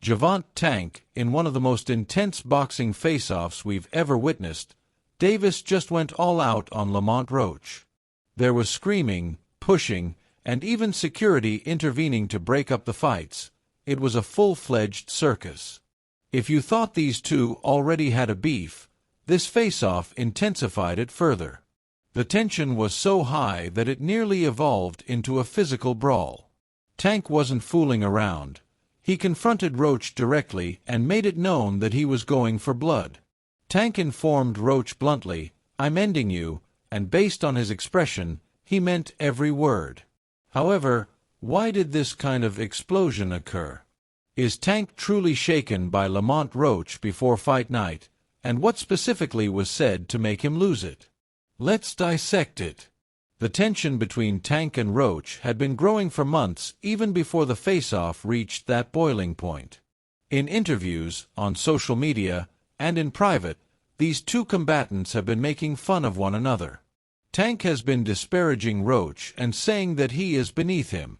Gervonta Tank, in one of the most intense boxing face-offs we've ever witnessed, Davis just went all out on Lamont Roach. There was screaming, pushing, and even security intervening to break up the fights. It was a full-fledged circus. If you thought these two already had a beef, this face-off intensified it further. The tension was so high that it nearly evolved into a physical brawl. Tank wasn't fooling around. He confronted Roach directly and made it known that he was going for blood. Tank informed Roach bluntly, "I'm ending you," and based on his expression, he meant every word. However, why did this kind of explosion occur? Is Tank truly shaken by Lamont Roach before fight night, and what specifically was said to make him lose it? Let's dissect it. The tension between Tank and Roach had been growing for months even before the face-off reached that boiling point. In interviews, on social media, and in private, these two combatants have been making fun of one another. Tank has been disparaging Roach and saying that he is beneath him.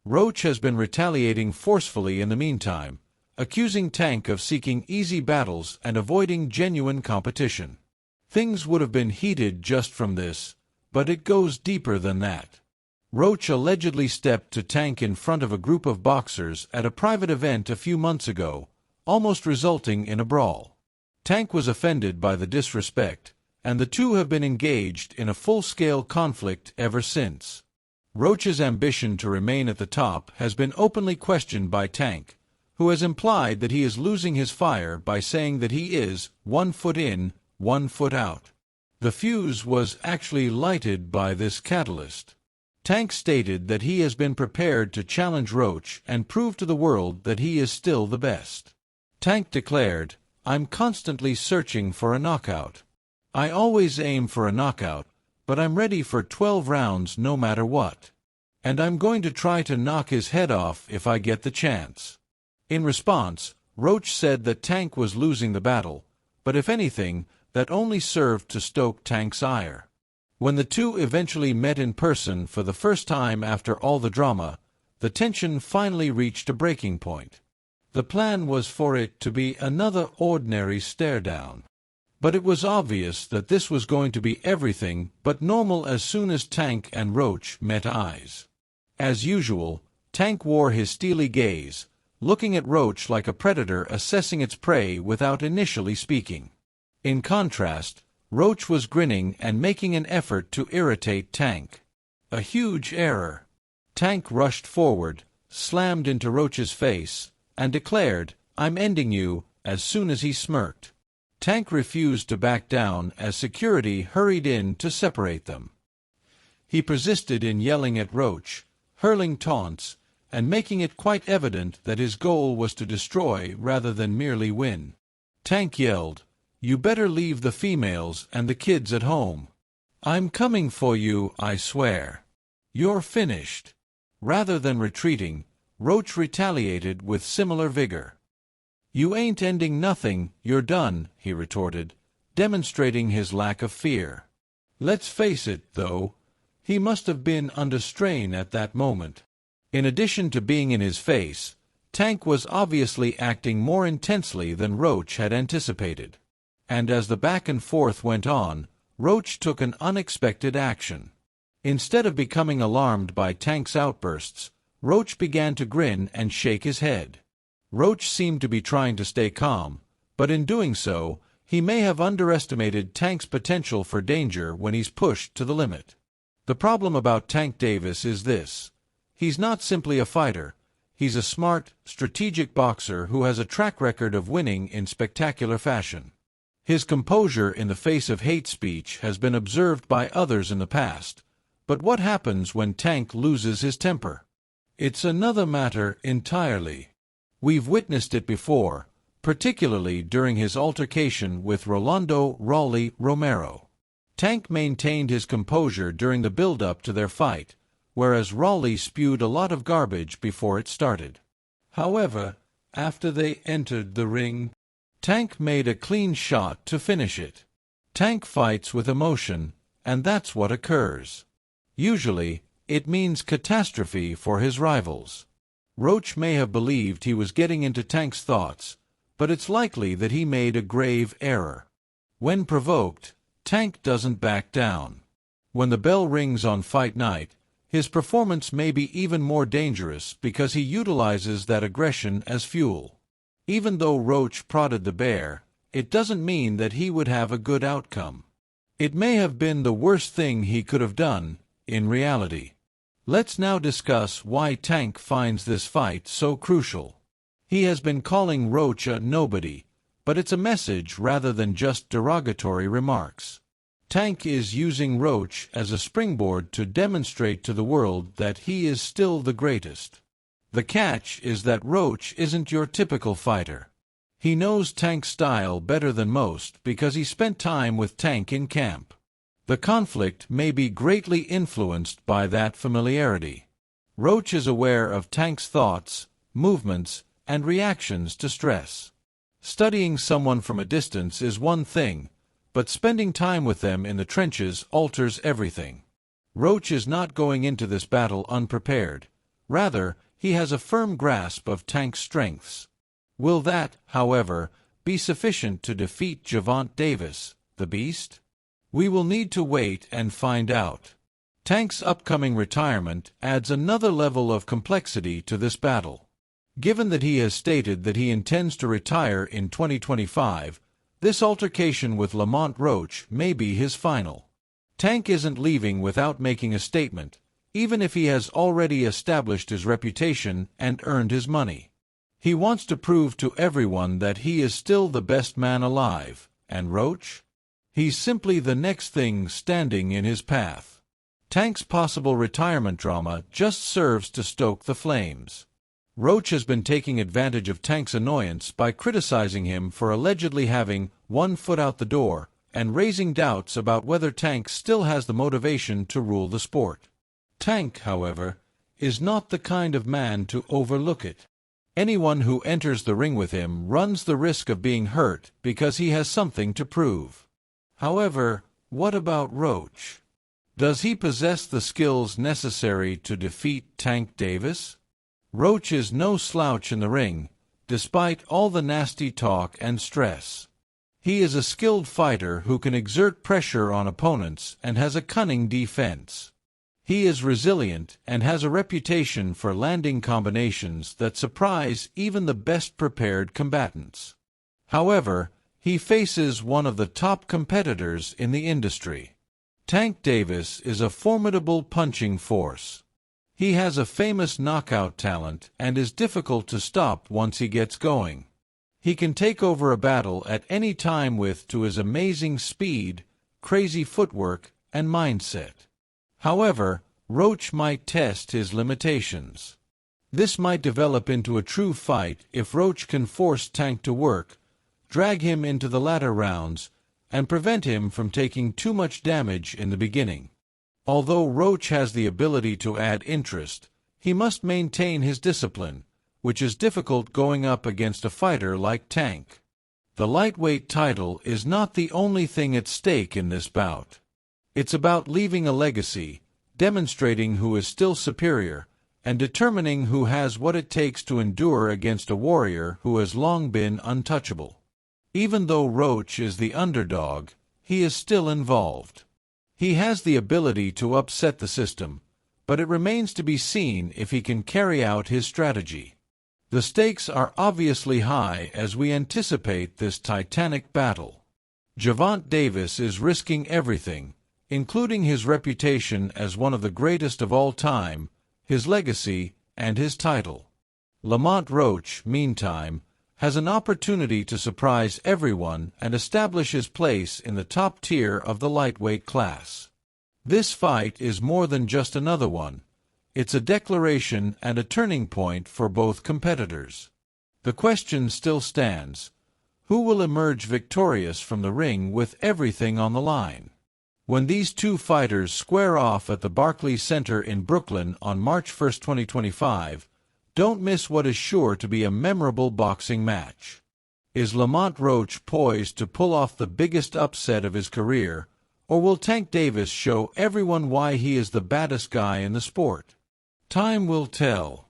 Roach has been retaliating forcefully in the meantime, accusing Tank of seeking easy battles and avoiding genuine competition. Things would have been heated just from this, but it goes deeper than that. Roach allegedly stepped to Tank in front of a group of boxers at a private event a few months ago, almost resulting in a brawl. Tank was offended by the disrespect, and the two have been engaged in a full-scale conflict ever since. Roach's ambition to remain at the top has been openly questioned by Tank, who has implied that he is losing his fire by saying that he is 1 foot in, 1 foot out. The fuse was actually lighted by this catalyst. Tank stated that he has been prepared to challenge Roach and prove to the world that he is still the best. Tank declared, "I'm constantly searching for a knockout. I always aim for a knockout, but I'm ready for 12 rounds no matter what. And I'm going to try to knock his head off if I get the chance." In response, Roach said that Tank was losing the battle, but if anything, that only served to stoke Tank's ire. When the two eventually met in person for the first time after all the drama, the tension finally reached a breaking point. The plan was for it to be another ordinary stare-down. But it was obvious that this was going to be everything but normal as soon as Tank and Roach met eyes. As usual, Tank wore his steely gaze, looking at Roach like a predator assessing its prey without initially speaking. In contrast, Roach was grinning and making an effort to irritate Tank. A huge error. Tank rushed forward, slammed into Roach's face, and declared, "I'm ending you," as soon as he smirked. Tank refused to back down as security hurried in to separate them. He persisted in yelling at Roach, hurling taunts, and making it quite evident that his goal was to destroy rather than merely win. Tank yelled, "You better leave the females and the kids at home. I'm coming for you, I swear. You're finished." Rather than retreating, Roach retaliated with similar vigor. "You ain't ending nothing, you're done," he retorted, demonstrating his lack of fear. Let's face it, though, he must have been under strain at that moment. In addition to being in his face, Tank was obviously acting more intensely than Roach had anticipated. And as the back and forth went on, Roach took an unexpected action. Instead of becoming alarmed by Tank's outbursts, Roach began to grin and shake his head. Roach seemed to be trying to stay calm, but in doing so, he may have underestimated Tank's potential for danger when he's pushed to the limit. The problem about Tank Davis is this. He's not simply a fighter. He's a smart, strategic boxer who has a track record of winning in spectacular fashion. His composure in the face of hate speech has been observed by others in the past. But what happens when Tank loses his temper? It's another matter entirely. We've witnessed it before, particularly during his altercation with Rolando "Raleigh" Romero. Tank maintained his composure during the build-up to their fight, whereas Raleigh spewed a lot of garbage before it started. However, after they entered the ring, Tank made a clean shot to finish it. Tank fights with emotion, and that's what occurs. Usually, it means catastrophe for his rivals. Roach may have believed he was getting into Tank's thoughts, but it's likely that he made a grave error. When provoked, Tank doesn't back down. When the bell rings on fight night, his performance may be even more dangerous because he utilizes that aggression as fuel. Even though Roach prodded the bear, it doesn't mean that he would have a good outcome. It may have been the worst thing he could have done, in reality. Let's now discuss why Tank finds this fight so crucial. He has been calling Roach a nobody, but it's a message rather than just derogatory remarks. Tank is using Roach as a springboard to demonstrate to the world that he is still the greatest. The catch is that Roach isn't your typical fighter. He knows Tank's style better than most because he spent time with Tank in camp. The conflict may be greatly influenced by that familiarity. Roach is aware of Tank's thoughts, movements, and reactions to stress. Studying someone from a distance is one thing, but spending time with them in the trenches alters everything. Roach is not going into this battle unprepared. Rather, he has a firm grasp of Tank's strengths. Will that, however, be sufficient to defeat Gervonta Davis, the Beast? We will need to wait and find out. Tank's upcoming retirement adds another level of complexity to this battle. Given that he has stated that he intends to retire in 2025, this altercation with Lamont Roach may be his final. Tank isn't leaving without making a statement, even if he has already established his reputation and earned his money. He wants to prove to everyone that he is still the best man alive, and Roach? He's simply the next thing standing in his path. Tank's possible retirement drama just serves to stoke the flames. Roach has been taking advantage of Tank's annoyance by criticizing him for allegedly having one foot out the door and raising doubts about whether Tank still has the motivation to rule the sport. Tank, however, is not the kind of man to overlook it. Anyone who enters the ring with him runs the risk of being hurt because he has something to prove. However, what about Roach? Does he possess the skills necessary to defeat Tank Davis? Roach is no slouch in the ring, despite all the nasty talk and stress. He is a skilled fighter who can exert pressure on opponents and has a cunning defense. He is resilient and has a reputation for landing combinations that surprise even the best-prepared combatants. However, he faces one of the top competitors in the industry. Tank Davis is a formidable punching force. He has a famous knockout talent and is difficult to stop once he gets going. He can take over a battle at any time to his amazing speed, crazy footwork, and mindset. However, Roach might test his limitations. This might develop into a true fight if Roach can force Tank to work, drag him into the latter rounds, and prevent him from taking too much damage in the beginning. Although Roach has the ability to add interest, he must maintain his discipline, which is difficult going up against a fighter like Tank. The lightweight title is not the only thing at stake in this bout. It's about leaving a legacy, demonstrating who is still superior, and determining who has what it takes to endure against a warrior who has long been untouchable. Even though Roach is the underdog, he is still involved. He has the ability to upset the system, but it remains to be seen if he can carry out his strategy. The stakes are obviously high as we anticipate this titanic battle. Gervonta Davis is risking everything, including his reputation as one of the greatest of all time, his legacy, and his title. Lamont Roach, meantime, has an opportunity to surprise everyone and establish his place in the top tier of the lightweight class. This fight is more than just another one. It's a declaration and a turning point for both competitors. The question still stands: who will emerge victorious from the ring with everything on the line? When these two fighters square off at the Barclays Center in Brooklyn on March 1, 2025, don't miss what is sure to be a memorable boxing match. Is Lamont Roach poised to pull off the biggest upset of his career, or will Tank Davis show everyone why he is the baddest guy in the sport? Time will tell.